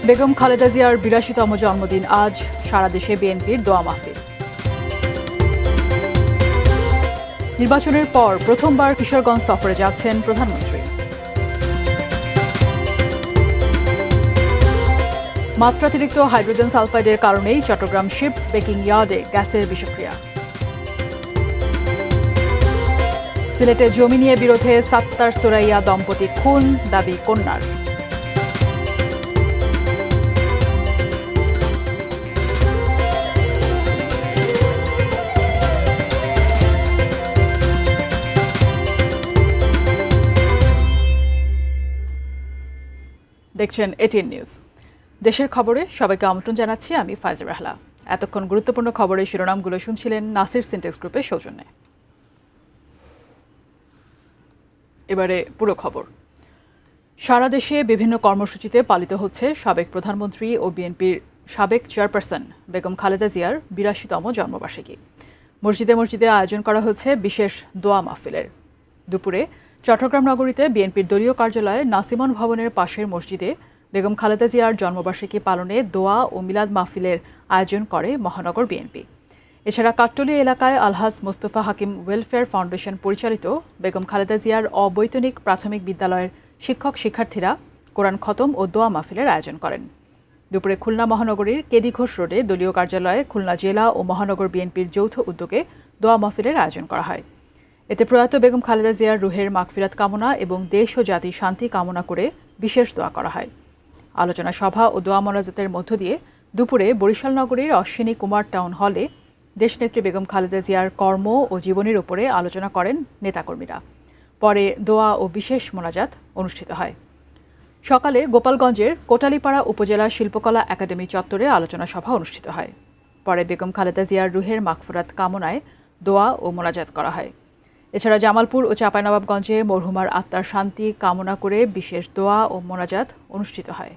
বেগম খালেদা জিয়ার ৮২তম জন্মদিন আজ, সারা দেশে বিএনপির দোয়া মাহফিল। নির্বাচনের পর প্রথমবার কিশোরগঞ্জ সফরে যাচ্ছেন প্রধানমন্ত্রী। মাত্রাতিরিক্ত হাইড্রোজেন সালফাইডের কারণেই চট্টগ্রাম শিপ বেকিং ইয়ার্ডে গ্যাসের বিষক্রিয়া। সিলেটে জমি নিয়ে বিরোধে সাত্তার সুরাইয়া দম্পতি খুন, দাবি কন্যার। দেখছেন এটিএন নিউজ। দেশের খবরে সবাইকে আমন্ত্রণ জানাচ্ছি, আমি ফাইজা রাহলা। এতক্ষণ গুরুত্বপূর্ণ খবরের শিরোনামগুলো শুনছিলেন নাসির সিনটেক্স গ্রুপের সৌজন্যে। এবারে পুরো খবর। সারা দেশে বিভিন্ন কর্মসূচিতে পালিত হচ্ছে সাবেক প্রধানমন্ত্রী ও বিএনপির সাবেক চেয়ারপারসন বেগম খালেদা জিয়ার ৮২তম জন্মবার্ষিকী। মসজিদে মসজিদে আয়োজন করা হচ্ছে বিশেষ দোয়া মাহফিলের। দুপুরে চট্টগ্রাম নগরীতে বিএনপির দলীয় কার্যালয়ে নাসিমন ভবনের পাশের মসজিদে বেগম খালেদা জিয়ার জন্মবার্ষিকী পালনে দোয়া ও মিলাদ মাহফিলের আয়োজন করে মহানগর বিএনপি। এছাড়া কাট্টলী এলাকায় আলহাজ মোস্তফা হাকিম ওয়েলফেয়ার ফাউন্ডেশন পরিচালিত বেগম খালেদা জিয়ার অবৈতনিক প্রাথমিক বিদ্যালয়ের শিক্ষক শিক্ষার্থীরা কোরআন খতম ও দোয়া মাহফিলের আয়োজন করেন। দুপুরে খুলনা মহানগরীর কেডি ঘোষ রোডে দলীয় কার্যালয়ে খুলনা জেলা ও মহানগর বিএনপির যৌথ উদ্যোগে দোয়া মাহফিলের আয়োজন করা হয়। এতে প্রয়াত বেগম খালেদা জিয়ার রুহের মাগফিরাত কামনা এবং দেশ ও জাতির শান্তি কামনা করে বিশেষ দোয়া করা হয়। আলোচনা সভা ও দোয়া মোনাজাতের মধ্য দিয়ে দুপুরে বরিশাল নগরীর অশ্বিনী কুমার টাউন হলে দেশনেত্রী বেগম খালেদা জিয়ার কর্ম ও জীবনের উপরে আলোচনা করেন নেতাকর্মীরা। পরে দোয়া ও বিশেষ মোনাজাত অনুষ্ঠিত হয়। সকালে গোপালগঞ্জের কোটালীপাড়া উপজেলা শিল্পকলা একাডেমি চত্বরে আলোচনা সভা অনুষ্ঠিত হয়। পরে বেগম খালেদা জিয়ার রুহের মাগফিরাত কামনায় দোয়া ও মোনাজাত করা হয়। এছাড়া জামালপুর ও চাঁপাইনবাবগঞ্জে মরহুমার আত্মার শান্তি কামনা করে বিশেষ দোয়া ও মোনাজাত অনুষ্ঠিত হয়।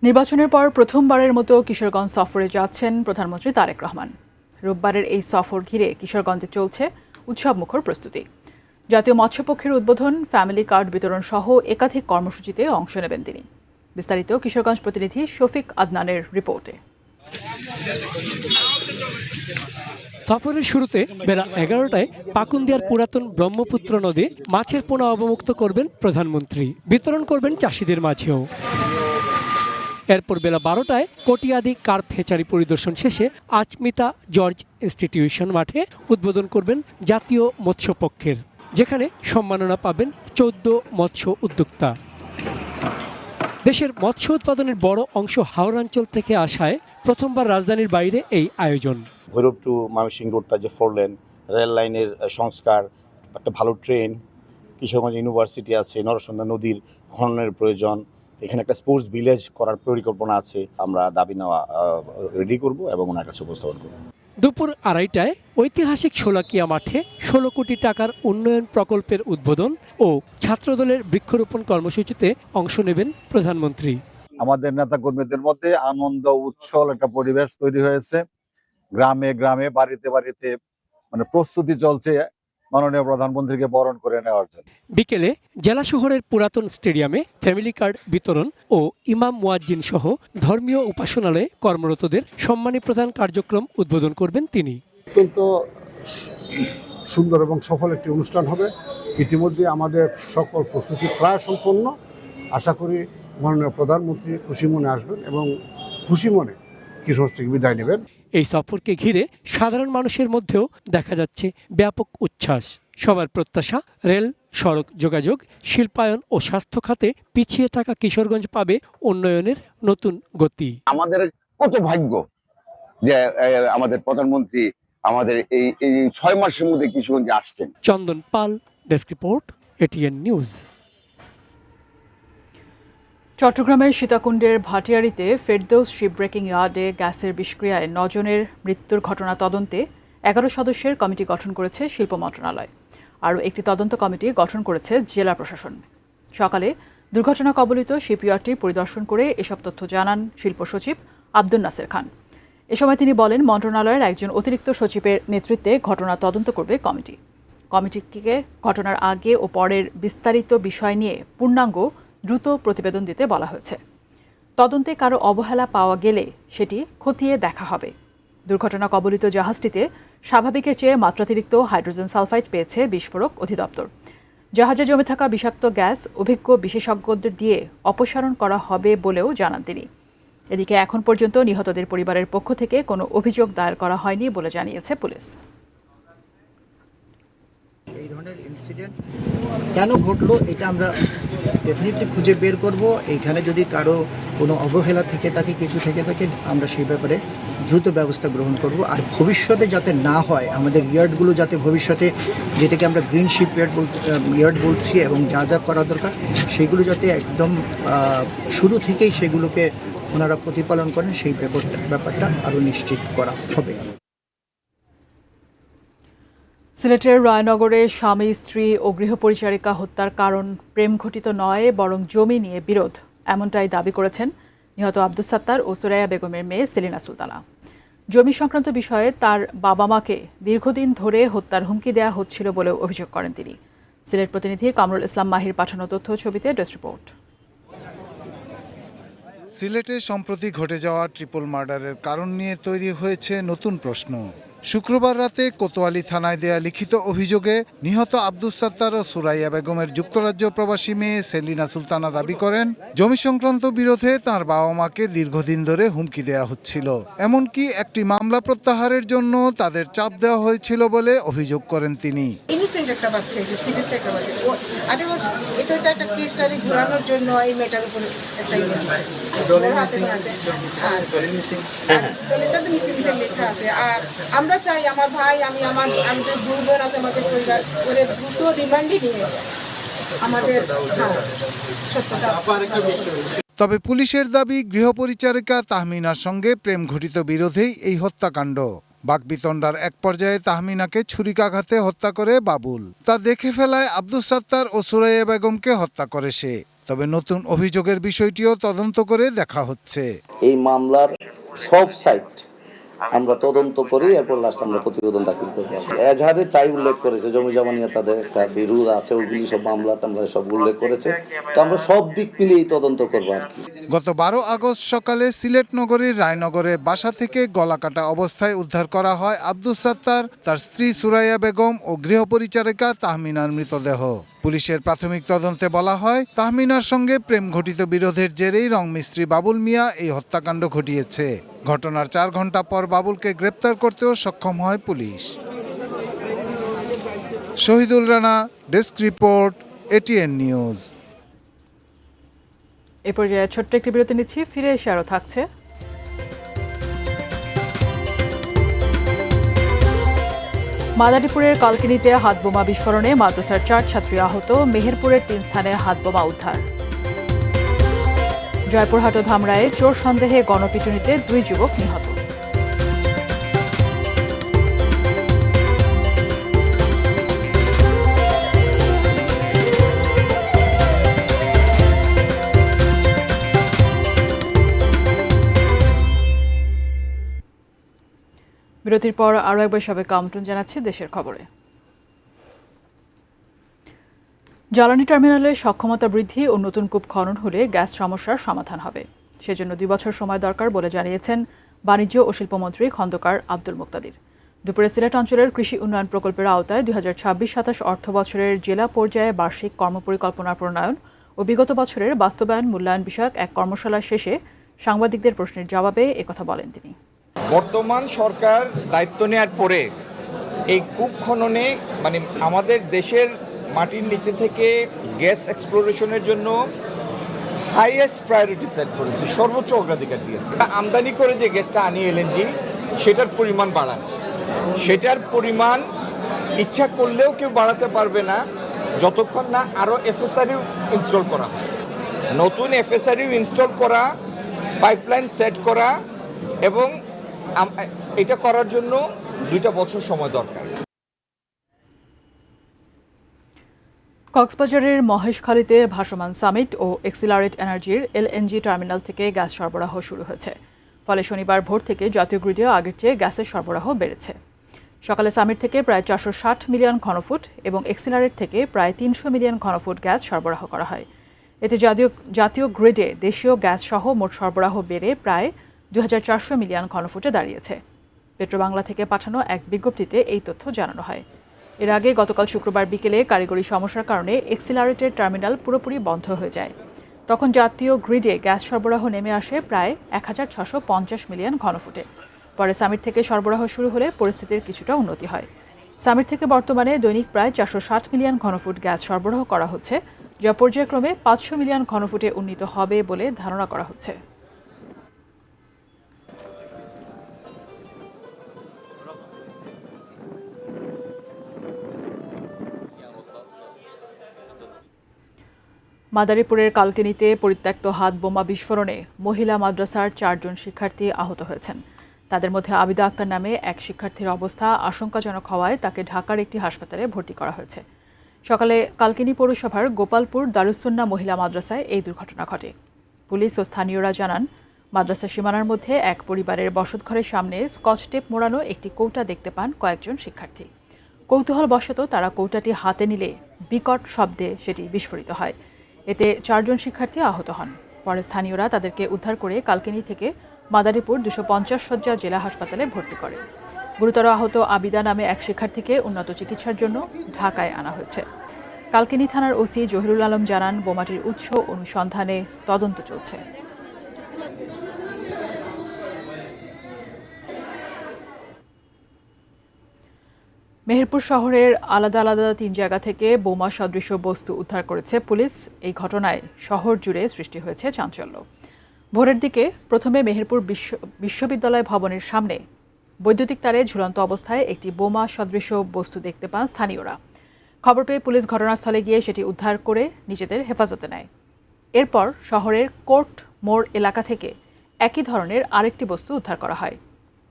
নির্বাচনের পর প্রথমবারের মতো কিশোরগঞ্জ সফরে যাচ্ছেন প্রধানমন্ত্রী তারেক রহমান। রোববারের এই সফর ঘিরে কিশোরগঞ্জে চলছে উৎসবমুখর প্রস্তুতি। জাতীয় মৎস্যপক্ষের উদ্বোধন, ফ্যামিলি কার্ড বিতরণ সহ একাধিক কর্মসূচিতে অংশ নেবেন তিনি। বিস্তারিত কিশোরগঞ্জ প্রতিনিধি শফিক আদনানের রিপোর্টে। সফরের শুরুতে বেলা ১১টায় পাকুন্দিয়ার পুরাতন ব্রহ্মপুত্র নদে মাছের পোনা অবমুক্ত করবেন প্রধানমন্ত্রী। বিতরণ করবেন চাষিদের মাঝেও। এরপর বেলা ১২টায় কটিয়াদি কার্প হেচারি পরিদর্শন শেষে আচমিতা জর্জ ইনস্টিটিউশন মাঠে উদ্বোধন করবেন জাতীয় মৎস্যপক্ষের, যেখানে সম্মাননা পাবেন ১৪ মৎস্য উদ্যোক্তা। দেশের মৎস্য উৎপাদনের বড় অংশ হাওড়াঞ্চল থেকে আসায় প্রথমবার রাজধানীর বাইরে এই আয়োজন। ভৈরব টু ময়মনসিংহ রোডটা যে 4 লেন, রেল লাইনের সংস্কার, একটা ভালো ট্রেন, কিশোরগঞ্জ ইউনিভার্সিটি আছে, নরসন্দা নদীর খননের প্রয়োজন, এখানে একটা স্পোর্টস ভিলেজ করার পরিকল্পনা আছে। আমরা দাবি নেওয়া রেডি করব এবং ওনার কাছে উপস্থাপন করব। দুপুর ২:৩০টায় ঐতিহাসিক শোলাকিয়া মাঠে ১৬ কোটি টাকার উন্নয়ন প্রকল্পের উদ্বোধন ও ছাত্রদলের বৃক্ষরোপণ কর্মসূচিতে অংশ নেবেন প্রধানমন্ত্রী। আমাদের নেতা কর্মীদের মধ্যে আনন্দ উৎসল একটা পরিবেশ তৈরি হয়েছে। গ্রামে গ্রামে বাড়িতে বাড়িতে প্রস্তুতি চলছে মাননীয় প্রধানমন্ত্রীকে বরণ করে নেওয়ার জন্য। বিকেলে জেলা শহরের পুরাতন স্টেডিয়ামে ফ্যামিলি কার্ড বিতরণ ও ইমাম মুয়াজ্জিন সহ ধর্মীয় উপাসনালয়ে কর্মরতদের সম্মানী প্রদান কার্যক্রম উদ্বোধন করবেন তিনি। অত্যন্ত সুন্দর এবং সফল একটি অনুষ্ঠান হবে। ইতিমধ্যে আমাদের সকল প্রস্তুতি প্রায় সম্পন্ন। আশা করি মাননীয় প্রধানমন্ত্রী খুশি মনে আসবেন এবং খুশি মনে কিশোর থেকে বিদায় নেবেন। এই সফরকে ঘিরে সাধারণ মানুষের মধ্যেও দেখা যাচ্ছে ব্যাপক উচ্ছ্বাস। সবার প্রত্যাশা, রেল, সড়ক যোগাযোগ, শিল্পায়ন ও স্বাস্থ্য খাতে পিছিয়ে থাকা কিশোরগঞ্জ পাবে উন্নয়নের নতুন গতি। আমাদের কত ভাগ্য যে আমাদের প্রধানমন্ত্রী আমাদের এই ৬ মাসের মধ্যে কিশোরগঞ্জে আসছেন। চন্দন পাল, ডেস্ক রিপোর্ট, এটিএন নিউজ। চট্টগ্রামের সীতাকুণ্ডের ভাটিয়ারিতে ফেরদৌস শিপ ব্রেকিং ইয়ার্ডে গ্যাসের বিষক্রিয়ায় ৯ জনের মৃত্যুর ঘটনা তদন্তে ১১ সদস্যের কমিটি গঠন করেছে শিল্প মন্ত্রণালয়। আরও একটি তদন্ত কমিটি গঠন করেছে জেলা প্রশাসন। সকালে দুর্ঘটনা কবলিত শিপইয়ার্ডটি পরিদর্শন করে এসব তথ্য জানান শিল্প সচিব আব্দুল নাসের খান। এ সময় তিনি বলেন, মন্ত্রণালয়ের একজন অতিরিক্ত সচিবের নেতৃত্বে ঘটনা তদন্ত করবে কমিটি। কমিটিকে ঘটনার আগে ও পরের বিস্তারিত বিষয় নিয়ে পূর্ণাঙ্গ দ্রুত প্রতিবেদন দিতে বলা হয়েছে। তদন্তে কারো অবহেলা পাওয়া গেলে সেটি খতিয়ে দেখা হবে। দুর্ঘটনা কবলিত জাহাজটিতে স্বাভাবিকের চেয়ে মাত্রাতিরিক্ত হাইড্রোজেন সালফাইড পেয়েছে বিস্ফোরক অধিদপ্তর। জাহাজে জমে থাকা বিষাক্ত গ্যাস অভিজ্ঞ বিশেষজ্ঞদের দিয়ে অপসারণ করা হবে বলেও জানান তিনি। এদিকে এখন পর্যন্ত নিহতদের পরিবারের পক্ষ থেকে কোনো অভিযোগ দায়ের করা হয়নি বলে জানিয়েছে পুলিশ। এই ধরনের ইনসিডেন্ট কেন ঘটলো এটা আমরা ডেফিনেটলি খুঁজে বের করব। এইখানে যদি কারো কোনো অবহেলা থেকে থাকে, কিছু থেকে থাকে, আমরা সেই ব্যাপারে দ্রুত ব্যবস্থা গ্রহণ করব। আর ভবিষ্যতে যাতে না হয়, আমাদের ইয়ার্ডগুলো যাতে ভবিষ্যতে, যেটাকে আমরা গ্রিন শিপ ইয়ার্ড বলছি, এবং যা যা করা দরকার সেগুলো যাতে একদম শুরু থেকেই সেগুলোকে ওনারা প্রতিপালন করেন, সেই ব্যাপারটা আরও নিশ্চিত করা হবে। সিলেটের রায়নগরে স্বামী, স্ত্রী ও গৃহপরিচারিকা হত্যার কারণ প্রেম ঘটিত নয়, বরং জমি নিয়ে বিরোধ, এমনটাই দাবি করেছেন নিহত আব্দুস সাত্তার ও সুরাইয়া বেগমের মেয়ে সেলিনা সুলতানা। জমি সংক্রান্ত বিষয়ে তার বাবা মাকে দীর্ঘদিন ধরে হত্যার হুমকি দেওয়া হচ্ছিল বলেও অভিযোগ করেন তিনি। সিলেট প্রতিনিধি কামরুল ইসলাম মাহির পাঠানো তথ্য ছবিতে ডেস্ক রিপোর্ট। সিলেটে সম্প্রতি ঘটে যাওয়া ট্রিপল মার্ডারের কারণ নিয়ে তৈরি হয়েছে নতুন প্রশ্ন। শুক্রবার রাতে কোতোয়ালি থানায় দেয়া লিখিত অভিযোগে নিহত আব্দুস সাত্তার ও সুরাইয়া বেগমের যুক্তরাজ্য প্রবাসী মেয়ে সেলিনা সুলতানা দাবি করেন, জমি সংক্রান্ত বিরোধে তার বাবা মাকে দীর্ঘদিন ধরে হুমকি দেওয়া হচ্ছিল। এমনকি একটি মামলা প্রত্যাহারের জন্য তাদের চাপ দেওয়া হয়েছিল বলে অভিযোগ করেন তিনি। একটা বাচ্চা, সিরিয়াস একটা বাচ্চা, এটা একটা কেস স্টাডি ঘোরানোর জন্য এই মেয়েটার উপরে একটা লেখা আছে। আর আমরা চাই আমার ভাই, আমাদের দুই বোন আছে, আমাদের পরিবার, ওরে দ্রুত রিমান্ডে নিয়ে আমাদের তবে পুলিশের দাবি, গৃহপরিচারিকা তাহমিনার সঙ্গে প্রেম ঘটিত বিরোধেই এই হত্যাকাণ্ড। বাকবিতণ্ডার এক পর্যায়ে তাহমিনাকে ছুরিকাঘাতে হত্যা করে বাবুল। তা দেখে ফেলায় আব্দুস সাত্তার ও সুরাইয়া বেগমকে হত্যা করে সে। তবে নতুন অভিযোগের বিষয়টিও তদন্ত করে দেখা হচ্ছে। এই মামলার সব সাইট আমরা তদন্ত করি, এরপর লাস্ট আমরা প্রতিবেদন দাখিল করব। এজাহারে তাই উল্লেখ করেছে, জমি জমা নিয়ে তাদের একটা বিরোধ আছে, ওইগুলি সব মামলাতে আমরা সব উল্লেখ করেছে। তো আমরা সব দিক মিলিয়েই তদন্ত করবো আর কি। গত 12 আগস্ট সকালে সিলেট নগরীর রায়নগরে বাসা থেকে গলাকাটা অবস্থায় উদ্ধার করা হয় আব্দুস সাত্তার, তার স্ত্রী সুরাইয়া বেগম ও গৃহপরিচারিকা তাহমিনার মৃতদেহ। পুলিশের প্রাথমিক তদন্তে বলা হয়, তাহমিনার সঙ্গে প্রেম ঘটিত বিরোধের জেরেই রংমিস্ত্রি বাবুল মিয়া এই হত্যাকাণ্ড ঘটিয়েছে। ঘটনার 4 ঘন্টা পর বাবুলকে গ্রেপ্তার করতেও সক্ষম হয় police. Shahidul Rana, desk report, ATN news. এ পর্যায়ে ছোট্ট একটি বিরতি নিচ্ছি, ফিরে এসে আরও থাকছে। মাদারীপুরের কালকিনিতে হাতবোমা বিস্ফোরণে মাদ্রাসার 4 ছাত্রী আহত, মেহেরপুরের 3 স্থানে হাতবোমা উদ্ধার। জয়পুরহাট ও ধামরায়ে চোর সন্দেহে গণপিটুনিতে 2 যুবক নিহত। বিরতির পর আরও একবার সবাইকে আমন্ত্রণ জানাচ্ছি দেশের খবরে। জ্বালানি টার্মিনালের সক্ষমতা বৃদ্ধি ও নতুন কূপ খনন হলে গ্যাস সমস্যার সমাধান হবে। সেজন্য 2 বছর সময় দরকার বলে জানিয়েছেন বাণিজ্য ও শিল্পমন্ত্রী খন্দকার আব্দুল মুক্তাদির। দুপুরে সিলেট অঞ্চলের কৃষি উন্নয়ন প্রকল্পের আওতায় 2026-27 অর্থ বছরের জেলা পর্যায়ে বার্ষিক কর্মপরিকল্পনা প্রণয়ন ও বিগত বছরের বাস্তবায়ন মূল্যায়ন বিষয়ক এক কর্মশালা শেষে সাংবাদিকদের প্রশ্নের জবাবে একথা বলেন তিনি। বর্তমান সরকার দায়িত্ব নেওয়ার পরে এই কূপ খননে আমাদের দেশের মাটির নিচে থেকে গ্যাস এক্সপ্লোরেশনের জন্য হাইয়েস্ট প্রায়োরিটি সেট করেছে, সর্বোচ্চ অগ্রাধিকার দিয়েছে। আমদানি করে যে গ্যাসটা আনি এলএনজি, সেটার পরিমাণ বাড়ান, সেটার পরিমাণ ইচ্ছা করলেও কেউ বাড়াতে পারবে না যতক্ষণ না আরও এফএসআরইউ ইনস্টল করা হয়। নতুন এফএসআরইউ ইনস্টল করা, পাইপলাইন সেট করা, এবং এটা করার জন্য 2 বছর সময় দরকার। কক্সবাজারের মহেশখালীতে ভাসমান সামিট ও এক্সিলারেট এনার্জির এলএনজি টার্মিনাল থেকে গ্যাস সরবরাহ শুরু হয়েছে। ফলে শনিবার ভোর থেকে জাতীয় গ্রিডে আগের চেয়ে গ্যাসের সরবরাহ বেড়েছে। সকালে সামিট থেকে প্রায় 460 মিলিয়ন ঘনফুট এবং এক্সিলারেট থেকে প্রায় 300 মিলিয়ন ঘনফুট গ্যাস সরবরাহ করা হয়। এতে জাতীয় গ্রিডে দেশীয় গ্যাস সহ মোট সরবরাহ বেড়ে প্রায় 2400 মিলিয়ন ঘনফুটে দাঁড়িয়েছে। পেট্রোবাংলা থেকে পাঠানো এক বিজ্ঞপ্তিতে এই তথ্য জানানো হয়। এর আগে গতকাল শুক্রবার বিকেলে কারিগরি সমস্যার কারণে এক্সিলারেটের টার্মিনাল পুরোপুরি বন্ধ হয়ে যায়। তখন জাতীয় গ্রিডে গ্যাস সরবরাহ নেমে আসে প্রায় 1650 মিলিয়ন ঘনফুটে। পরে সামিট থেকে সরবরাহ শুরু হলে পরিস্থিতির কিছুটা উন্নতি হয়। সামিট থেকে বর্তমানে দৈনিক প্রায় 460 মিলিয়ন ঘনফুট গ্যাস সরবরাহ করা হচ্ছে, যা পর্যায়ক্রমে 500 মিলিয়ন ঘনফুটে উন্নীত হবে বলে ধারণা করা হচ্ছে। মাদারীপুরের কালকিনিতে পরিত্যক্ত হাত বোমা বিস্ফোরণে মহিলা মাদ্রাসার 4 জন শিক্ষার্থী আহত হয়েছেন। তাদের মধ্যে আবিদা আক্তার নামে এক শিক্ষার্থীর অবস্থা আশঙ্কাজনক হওয়ায় তাকে ঢাকার একটি হাসপাতালে ভর্তি করা হয়েছে। সকালে কালকিনি পৌরসভার গোপালপুর দারুসুন্নাহ মহিলা মাদ্রাসায় এই দুর্ঘটনা ঘটে। পুলিশ ও স্থানীয়রা জানান, মাদ্রাসা সীমানার মধ্যে এক পরিবারের বসতঘরের সামনে স্কচ টেপ মোড়ানো একটি কৌটা দেখতে পান কয়েকজন শিক্ষার্থী। কৌতূহলবশত তারা কৌটাটি হাতে নিলে বিকট শব্দে সেটি বিস্ফোরিত হয়। এতে 4 জন শিক্ষার্থী আহত হন। পরে স্থানীয়রা তাদেরকে উদ্ধার করে কালকিনি থেকে মাদারীপুর 250 শয্যা জেলা হাসপাতালে ভর্তি করে। গুরুতর আহত আবিদা নামে এক শিক্ষার্থীকে উন্নত চিকিৎসার জন্য ঢাকায় আনা হয়েছে। কালকিনি থানার ওসি জহিরুল আলম জানান, বোমাটির উৎস অনুসন্ধানে তদন্ত চলছে। মেহেরপুর শহরের আলাদা আলাদা 3 জায়গা থেকে বোমা সদৃশ বস্তু উদ্ধার করেছে পুলিশ। এই ঘটনায় শহর জুড়ে সৃষ্টি হয়েছে চাঞ্চল্য। ভোরের দিকে প্রথমে মেহেরপুর বিশ্ববিদ্যালয় ভবনের সামনে বৈদ্যুতিক তারে ঝুলন্ত অবস্থায় একটি বোমা সদৃশ বস্তু দেখতে পান স্থানীয়রা। খবর পেয়ে পুলিশ ঘটনাস্থলে গিয়ে সেটি উদ্ধার করে নিজেদের হেফাজতে নেয়। এরপর শহরের কোর্ট মোড় এলাকা থেকে একই ধরনের আরেকটি বস্তু উদ্ধার করা হয়।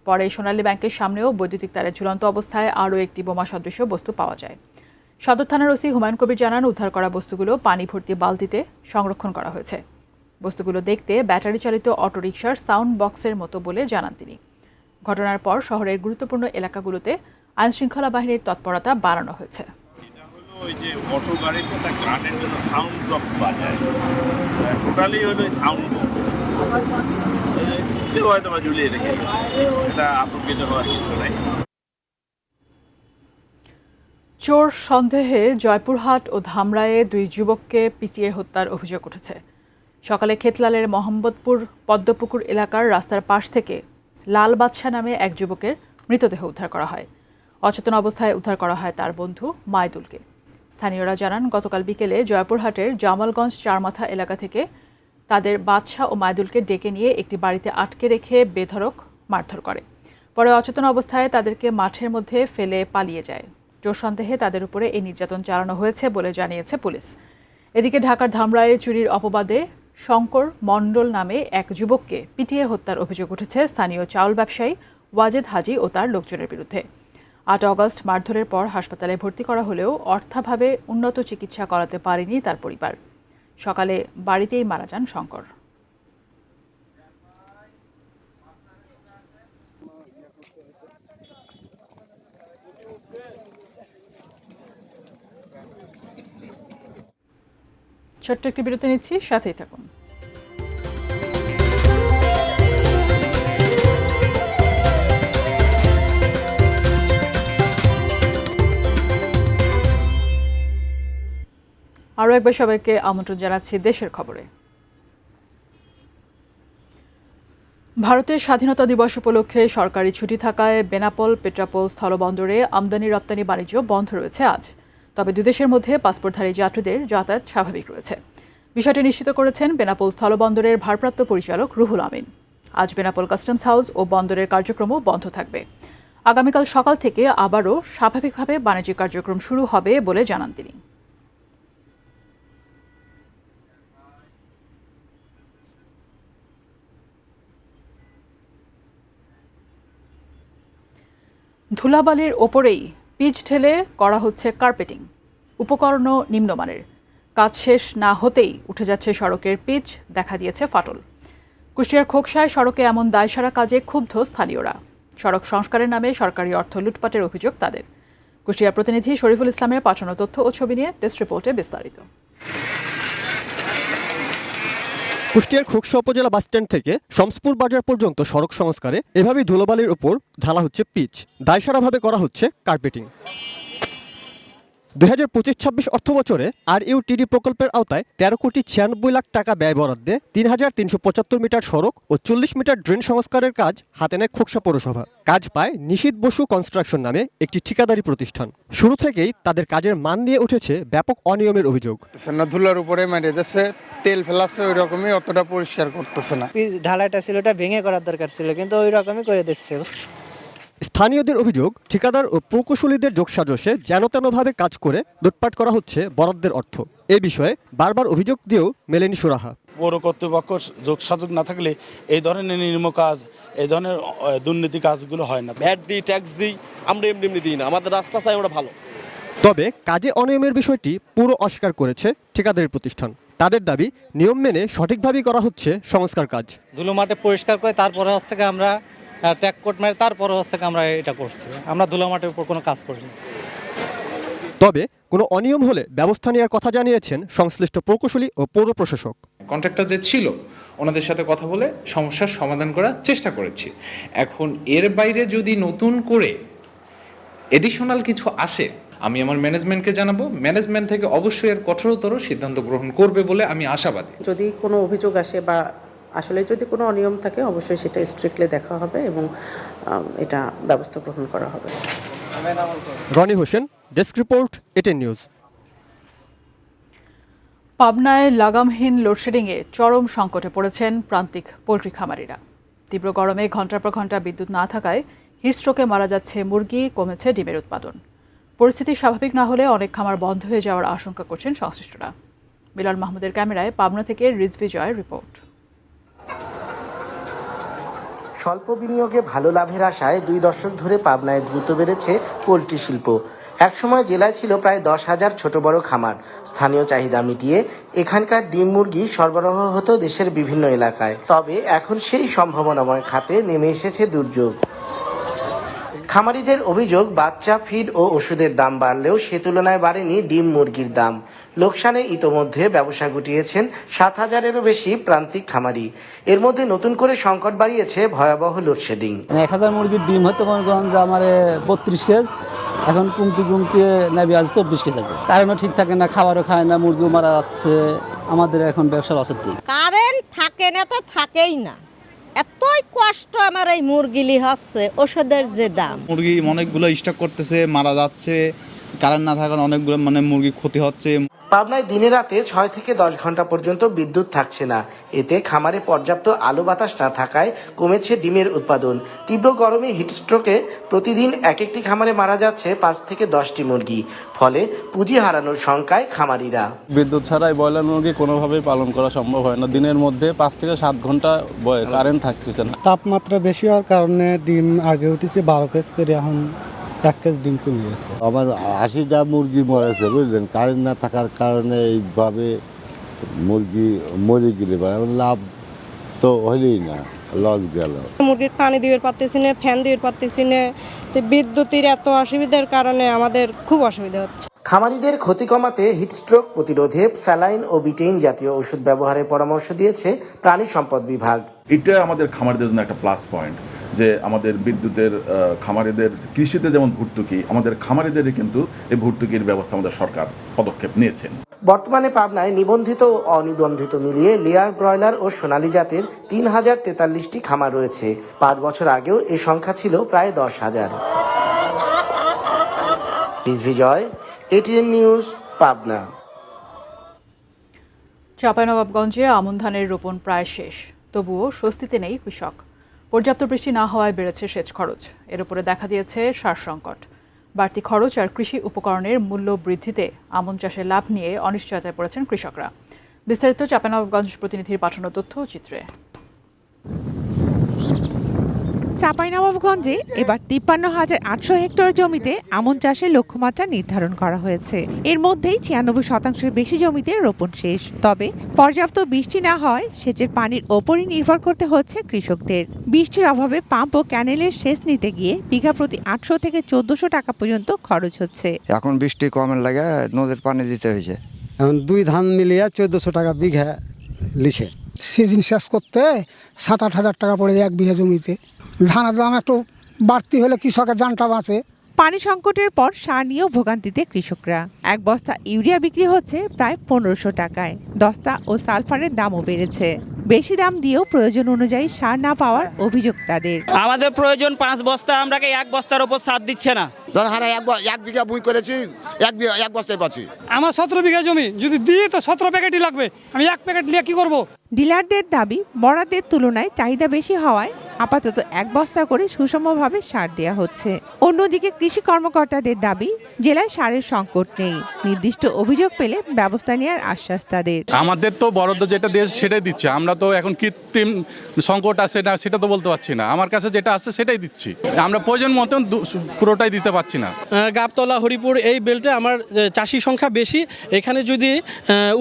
পরে সোনালী ব্যাংকের সামনেও বৈদ্যুতিক তারে ঝুলন্ত অবস্থায় আরও একটি বোমা সদৃশ বস্তু পাওয়া যায়। সদর থানার ওসি হুমায়ুন কবির জানান, উদ্ধার করা বস্তুগুলো পানি ভর্তি বালতিতে সংরক্ষণ করা হয়েছে। বস্তুগুলো দেখতে ব্যাটারি চালিত অটোরিকশার সাউন্ড বক্সের মতো বলে জানান তিনি। ঘটনার পর শহরের গুরুত্বপূর্ণ এলাকাগুলোতে আইনশৃঙ্খলা বাহিনীর তৎপরতা বাড়ানো হয়েছে। ওই যে অটো গাড়িতে একটা গানের জন্য সাউন্ড বক্স বাজায়, টোটালি হলো সাউন্ড বক্স, কেউ হয়তো বা ঝুলিয়ে রেখে, এটা আতঙ্কিত হওয়ার কিছু নাই। চোর সন্দেহে জয়পুরহাট ও ধামরায়ে 2 যুবককে পিটিয়ে হত্যার অভিযোগ উঠেছে। সকালে খেতলালের মোহাম্মদপুর পদ্মপুকুর এলাকার রাস্তার পাশ থেকে লাল বাদশা নামে এক যুবকের মৃতদেহ উদ্ধার করা হয়। অচেতন অবস্থায় উদ্ধার করা হয় তার বন্ধু মাইদুলকে। স্থানীয়রা জানান, গতকাল বিকেলে জয়পুরহাটের জামালগঞ্জ চারমাথা এলাকা থেকে তাদের বাদশা ও মাইদুলকে ডেকে নিয়ে একটি বাড়িতে আটকে রেখে বেধড়ক মারধর করে। পরে অচেতন অবস্থায় তাদেরকে মাঠের মধ্যে ফেলে পালিয়ে যায়। চোর সন্দেহে তাদের উপরে এই নির্যাতন চালানো হয়েছে বলে জানিয়েছে পুলিশ। এদিকে ঢাকার ধামরায়ে চুরির অপবাদে শঙ্কর মণ্ডল নামে এক যুবককে পিটিয়ে হত্যার অভিযোগ উঠেছে স্থানীয় চাউল ব্যবসায়ী ওয়াজেদ হাজি ও তার লোকজনের বিরুদ্ধে। 8 অগস্ট মারধরের পর হাসপাতালে ভর্তি করা হলেও অর্থাভাবে উন্নত চিকিৎসা করাতে পারেনি তার পরিবার। সকালে বাড়িতেই মারা যান শঙ্কর। ছোট্ট একটি বিরতি নিচ্ছি, সাথেই থাকুন। আরও একবার সবাইকে আমন্ত্রণ জানাচ্ছি দেশের খবরে। ভারতের স্বাধীনতা দিবস উপলক্ষে সরকারি ছুটি থাকায় বেনাপোল পেট্রাপোল স্থলবন্দরে আমদানি রপ্তানি বাণিজ্য বন্ধ রয়েছে আজ। তবে দুদেশের মধ্যে পাসপোর্টধারী যাত্রীদের যাতায়াত স্বাভাবিক রয়েছে। বিষয়টি নিশ্চিত করেছেন বেনাপোল স্থলবন্দরের ভারপ্রাপ্ত পরিচালক রুহুল আমিন। আজ বেনাপোল কাস্টমস হাউস ও বন্দরের কার্যক্রমও বন্ধ থাকবে। আগামীকাল সকাল থেকে আবারও স্বাভাবিকভাবে বাণিজ্যিক কার্যক্রম শুরু হবে বলে জানান তিনি। ধুলাবালির ওপরেই পিচ ঢেলে করা হচ্ছে কার্পেটিং। উপকরণও নিম্নমানের। কাজ শেষ না হতেই উঠে যাচ্ছে সড়কের পিচ, দেখা দিয়েছে ফাটল। কুষ্টিয়ার খোকসায় সড়কে এমন দায়সারা কাজে ক্ষুব্ধ স্থানীয়রা। সড়ক সংস্কারের নামে সরকারি অর্থ লুটপাটের অভিযোগ তাদের। কুষ্টিয়ার প্রতিনিধি শরীফুল ইসলামের পাঠানো তথ্য ও ছবি নিয়ে ডেস্ক রিপোর্টে বিস্তারিত। কুষ্টিয়ার খোকসা উপজেলা বাসস্ট্যান্ড থেকে শমসপুর বাজার পর্যন্ত সড়ক সংস্কারে এভাবেই ধুলোবালির উপর ঢালা হচ্ছে পিচ, দায়সারাভাবে করা হচ্ছে কার্পেটিং। 2025-26 অর্থবছরে RUTD প্রকল্পের আওতায় 13,96,00,000 টাকা ব্যয় বরাদ্দে 3,375 মিটার সড়ক ও 40 মিটার ড্রেন সংস্কারের কাজ হাতে নেয় খোকসা পৌরসভা। কাজ পায় নিশীথ বসু কনস্ট্রাকশন নামে একটি ঠিকাদারি প্রতিষ্ঠান। শুরু থেকেই তাদের কাজের মান নিয়ে উঠেছে ব্যাপক অনিয়মের অভিযোগ। ধুলার উপরে মেরে যাচ্ছে, তেল ফেলাচ্ছে, ওই রকমই অতটা পরিষ্কার করতেছে না। ঢালাইটা ছিল, ওটা ভেঙে করার দরকার ছিল, কিন্তু ওই রকমই করে দিচ্ছে। স্থানীয়দের অভিযোগ, ঠিকাদার ও প্রকৌশলীদের যোগসাজশে যেনতেনভাবে কাজ করে লুটপাট করা হচ্ছে বরাদ্দের অর্থ। এ বিষয়ে বারবার অভিযোগ দিয়েও মেলেনি সুরাহা। পৌর কর্তৃপক্ষ যোগসাজগ না থাকলে এই ধরনের নির্ম কাজ, এই ধরনের দুর্নীতি কাজগুলো হয় না। ভ্যাট দিই, ট্যাক্স দিই, আমরা এমনি দিই না, আমাদের রাস্তা চাই আমরা ভালো। তবে কাজে অনিয়মের বিষয়টি পুরো অস্বীকার করেছে ঠিকাদারি প্রতিষ্ঠান। তাদের দাবি, নিয়ম মেনে সঠিকভাবেই করা হচ্ছে সংস্কার কাজ। ধুলো মাঠে পরিষ্কার করে তারপরে হচ্ছে আমরা ট্যাগ কোট মেরে তারপরে হচ্ছে আমরা এটা করছি। আমরা ধুলো মাঠের উপর কোনো কাজ করিনি। তবে কোনো অনিয়ম হলে ব্যবস্থা নেওয়ার কথা জানিয়েছেন সংশ্লিষ্ট প্রকৌশলী ও পৌর প্রশাসক। কন্ট্রাক্টর যে ছিল ওনাদের সাথে কথা বলে সমস্যার সমাধান করার চেষ্টা করেছি। এখন এর বাইরে যদি নতুন করে এডিশনাল কিছু আসে, আমি আমার ম্যানেজমেন্টকে জানাবো। ম্যানেজমেন্ট থেকে অবশ্যই এর কঠোরতর সিদ্ধান্ত গ্রহণ করবে বলে আমি আশাবাদী। যদি কোনো অভিযোগ আসে বা আসলে যদি কোনো অনিয়ম থাকে, অবশ্যই সেটা স্ট্রিক্টলি দেখা হবে এবং এটা ব্যবস্থা গ্রহণ করা হবে। Roni Hossain, desk report, ATN news. পাবনায় লাগামহীন লোডশেডিংয়ে চরম সংকটে পড়েছেন প্রান্তিক পোলট্রি খামারিরা। তীব্র গরমে ঘণ্টার পর ঘণ্টা বিদ্যুৎ না থাকায় হিটস্ট্রোকে মারা যাচ্ছে মুরগি, কমেছে ডিমের উৎপাদন। পরিস্থিতি স্বাভাবিক না হলে অনেক খামার বন্ধ হয়ে যাওয়ার আশঙ্কা করছেন সংশ্লিষ্টরা। বিলাল মাহমুদের ক্যামেরায় পাবনা থেকে রিজভি জয়ের রিপোর্ট। স্বল্প বিনিয়োগে ভালো লাভের আশায় 2 দশক ধরে পাবনায় দ্রুত বেড়েছে পোলট্রি শিল্প। একসময় জেলায় ছিল প্রায় 10,000 ছোট বড় খামার। স্থানীয় চাহিদা মিটিয়ে এখানকার ডিম মুরগি সরবরাহ হতো দেশের বিভিন্ন এলাকায়। তবে এখন সেই সম্ভাবনাময় খাতে নেমে এসেছে দুর্যোগ। খামারিদের অভিযোগ, বাচ্চা, ফিড ও ওষুধের দাম বাড়লেও সে তুলনায় বাড়েনি ডিম মুরগির দাম। লোকসানে ইতোমধ্যে ব্যবসা গুটিয়েছেন 7,000-এরও বেশি প্রান্তিক খামারি। এর মধ্যে নতুন করে সংকট বাড়িয়েছে ভয়াবহ লোডশেডিং। 1000 মুরগির ডিম হয়তো মনে করেন যে আমার 32 কেজি, এখন কমতে নেবে আজ 24 কেজি থাকবে। কারেন্টও ঠিক থাকে না, খাবারও খায় না, মুরগিও মারা যাচ্ছে। আমাদের এখন ব্যবসার লসের দিক। কারেন্ট থাকে না তো থাকেই না, এতই কষ্ট আমার এই মুরগিলি হচ্ছে, ওষুধের যে দাম। মুরগি অনেকগুলো স্টক করতেছে, মারা যাচ্ছে, কারেন্ট না থাকার অনেকগুলো মুরগি ক্ষতি হচ্ছে। পাবনায় দিনে রাতে 6 থেকে 10 ঘন্টা পর্যন্ত বিদ্যুৎ থাকছে না। এতে খামারে পর্যাপ্ত আলো বাতাস না থাকায় কমেছে ডিমের উৎপাদন। তীব্র গরমে হিটস্ট্রোকে প্রতিদিন এক একটি খামারে মারা যাচ্ছে 5 থেকে 10টি মুরগি। ফলে পুঁজি হারানোর শঙ্কায় খামারিরা। বিদ্যুৎ ছাড়াই ব্রয়লার মুরগি কোনোভাবেই পালন করা সম্ভব হয় না। দিনের মধ্যে 5 থেকে 7 ঘন্টা কারেন্ট থাকতেছে না। তাপমাত্রা বেশি হওয়ার কারণে ডিম আগে উঠেছে 12 কেজি করে, এখন 1 কেজি ডিম কমে গেছে। আমার 80টা মুরগি মরেছে, বুঝলেন। কারেন্ট না থাকার কারণে এইভাবে মুরগি মরে গেলে লাভ তো হইলেই না, লস গেল। মুরগির পানি দিতে পারতেছি না, ফ্যান দিতে পারতেছি না। বিদ্যুতের এত অসুবিধার কারণে আমাদের খুব অসুবিধা হচ্ছে। খামারিদের ক্ষতি কমাতে হিটস্ট্রোক প্রতিরোধে স্যালাইন ও বিটেইন জাতীয় ওষুধ ব্যবহারের পরামর্শ দিয়েছে প্রাণী সম্পদ বিভাগ। এটা আমাদের খামারিদের জন্য একটা প্লাস পয়েন্ট যে আমাদের বিদ্যুতের খামারিদের কৃষিতে যেমন ভর্তুকি, আমাদের খামারিদের কিন্তু এই ভর্তুকির ব্যবস্থা আমাদের সরকার পদক্ষেপ নিয়েছেন। বর্তমানে পাবনায় নিবন্ধিত ও অনিবন্ধিত মিলিয়ে লেয়ার ব্রয়লার ও সোনালী জাতের 3043টি খামার রয়েছে। 5 বছর আগেও এই সংখ্যা ছিল প্রায় 10,000। বিজয়, এটিএন নিউজ, পাবনা। চাঁপাইনবাবগঞ্জে আমন ধানের রোপণ প্রায় শেষ, তবুও স্বস্তিতে নেই কৃষক। পর্যাপ্ত বৃষ্টি না হওয়ায় বেড়েছে সেচ খরচ, এর উপরে দেখা দিয়েছে সার সংকট। বাড়তি খরচ আর কৃষি উপকরণের মূল্য বৃদ্ধিতে আমন চাষের লাভ নিয়ে অনিশ্চয়তায় পড়েছেন কৃষকরা। বিস্তারিত চাঁপাইনবাবগঞ্জ প্রতিনিধির পাঠানো তথ্য ও চিত্রে। চাঁপাইনবাবগঞ্জে এবার 53,800 হেক্টর জমিতে আমন চাষের লক্ষ্যমাত্রা নির্ধারণ করা হয়েছে। এর মধ্যেই 96% বেশি জমিতে রোপণ শেষ। তবে পর্যাপ্ত বৃষ্টি না হয় সেচের পানির ওপরই নির্ভর করতে হচ্ছে কৃষকদের। বৃষ্টির অভাবে পাম্প ও ক্যানেলের সেচ নিতে গিয়ে বিঘা প্রতি 800 থেকে 1400 টাকা পর্যন্ত খরচ হচ্ছে। এখন বৃষ্টি কমের লাগে নদীর পানি দিতে হয়েছে। এখন 2 ধান মিলিয়ে 1400 টাকা বিঘা লিছে। সিজন শেষ করতে 7-8 হাজার টাকা পড়ে যায় 1 বিঘা জমিতে। ধানের দাম একটু বাড়তি হলে কৃষকের জানটা বাঁচে। পানি সংকটের পর সার নিয়েও ভোগান্তিতে কৃষকরা। এক বস্তা ইউরিয়া বিক্রি হচ্ছে প্রায় 1500 টাকায়। দস্তা ও সালফারের দামও বেড়েছে। বেশি দাম দিয়েও প্রয়োজন অনুযায়ী সার না পাওয়ার অভিযোগ তাদের। আমাদের প্রয়োজন 5 বস্তা, আমরাকে 1 বস্তার উপর সার দিচ্ছে না। ধর হারা 1 বিঘা বুই করেছি, 1 বস্তায় পাচ্ছি। আমার 17 বিঘা জমি, যদি দিই তো 17 প্যাকেটই লাগবে। আমি 1 প্যাকেট নিয়ে কি করব? ডিলারদের দাবি বরাদ্দের তুলনায় চাহিদা বেশি হওয়ায় আপাতত 1 বস্তা করে সুষমভাবে সার দেওয়া হচ্ছে। অন্যদিকে কৃষি কর্মকর্তাদের দাবি জেলায় সারের সংকট নেই। নির্দিষ্ট অভিযোগ পেলে ব্যবস্থা নেওয়ার আশ্বাস তাদের। আমাদের তো বরাদ্দ যেটা দিয়েছে সেটাই দিচ্ছে। আমরা তো এখন কৃত্রিম সংকট আছে না সেটা তো বলতে পারছি না। আমার কাছে যেটা আছে সেটাই দিচ্ছি। আমরা প্রয়োজন মতন পুরোটাই দিতে পারছি না। গাবতলা, হরিপুর এই বেল্টে আমার চাষি সংখ্যা বেশি। এখানে যদি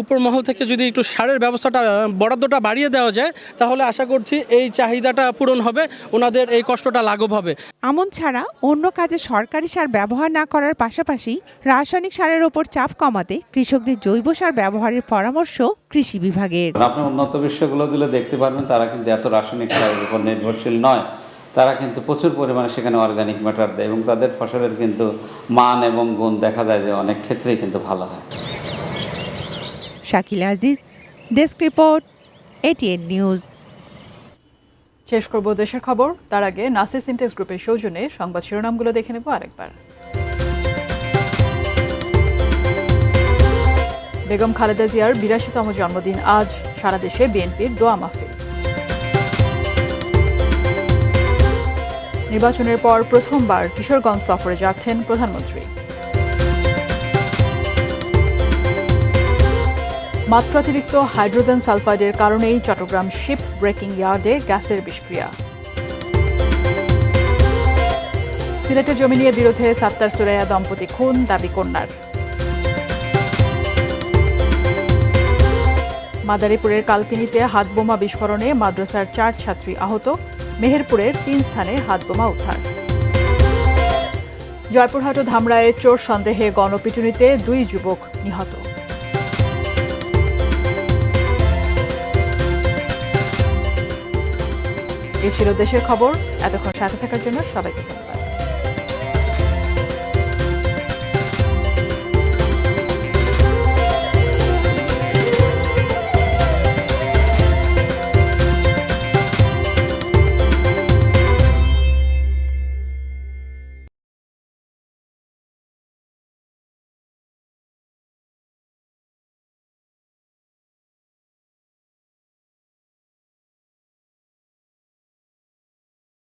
উপর মহল থেকে যদি একটু সারের ব্যবস্থাটা বরাদ্দটা বাড়িয়ে দেওয়া যায় তাহলে আশা করছি এই চাহিদাটা পূরণ হবে, ওনাদের এই কষ্টটা লাঘব হবে। আমন ছাড়া অন্য কাজে সরকারি সার ব্যবহার না করার পাশাপাশি রাসায়নিক সারের ওপর চাপ কমাতে কৃষকদের জৈব সার ব্যবহারের পরামর্শ কৃষি বিভাগের। আপনি উন্নত বিশ্বগুলো দিলে দেখতে পারবেন তারা কিন্তু এত রাসায়নিক সারের উপর নির্ভরশীল নয়। তারা কিন্তু প্রচুর পরিমাণে সেখানে অর্গানিক ম্যাটার দেয় এবং তাদের ফসলের কিন্তু মান এবং গুণ দেখা যায় যে অনেক ক্ষেত্রেই কিন্তু ভালো হয়। Shakil Aziz, desk report, ATN news. শেষ করব দেশের খবর, তার আগে নাসির সিনটেক্স গ্রুপের সৌজন্যে সংবাদ শিরোনামগুলো দেখে নেব আরেকবার। বেগম খালেদা জিয়ার 82তম জন্মদিন আজ, সারা দেশে বিএনপির দোয়া মাহফিল। নির্বাচনের পর প্রথমবার কিশোরগঞ্জ সফরে যাচ্ছেন প্রধানমন্ত্রী। মাত্রাতিরিক্ত হাইড্রোজেন সালফাইডের কারণেই চট্টগ্রাম শিপ ব্রেকিং ইয়ার্ডে গ্যাসের বিষক্রিয়া। সিলেটে জমি নিয়ে বিরোধে সাত্তার সুরাইয়া দম্পতি খুন, দাবি কন্যার। মাদারীপুরের কালকিনিতে হাতবোমা বিস্ফোরণে মাদ্রাসার 4 ছাত্রী আহত, মেহেরপুরের 3 স্থানে হাতবোমা উদ্ধার। জয়পুরহাট ও ধামরায়ে চোর সন্দেহে গণপিটুনিতে 2 যুবক নিহত। এ ছিল দেশের খবর। এতক্ষণ সাথে থাকার জন্য সবাইকে ধন্যবাদ।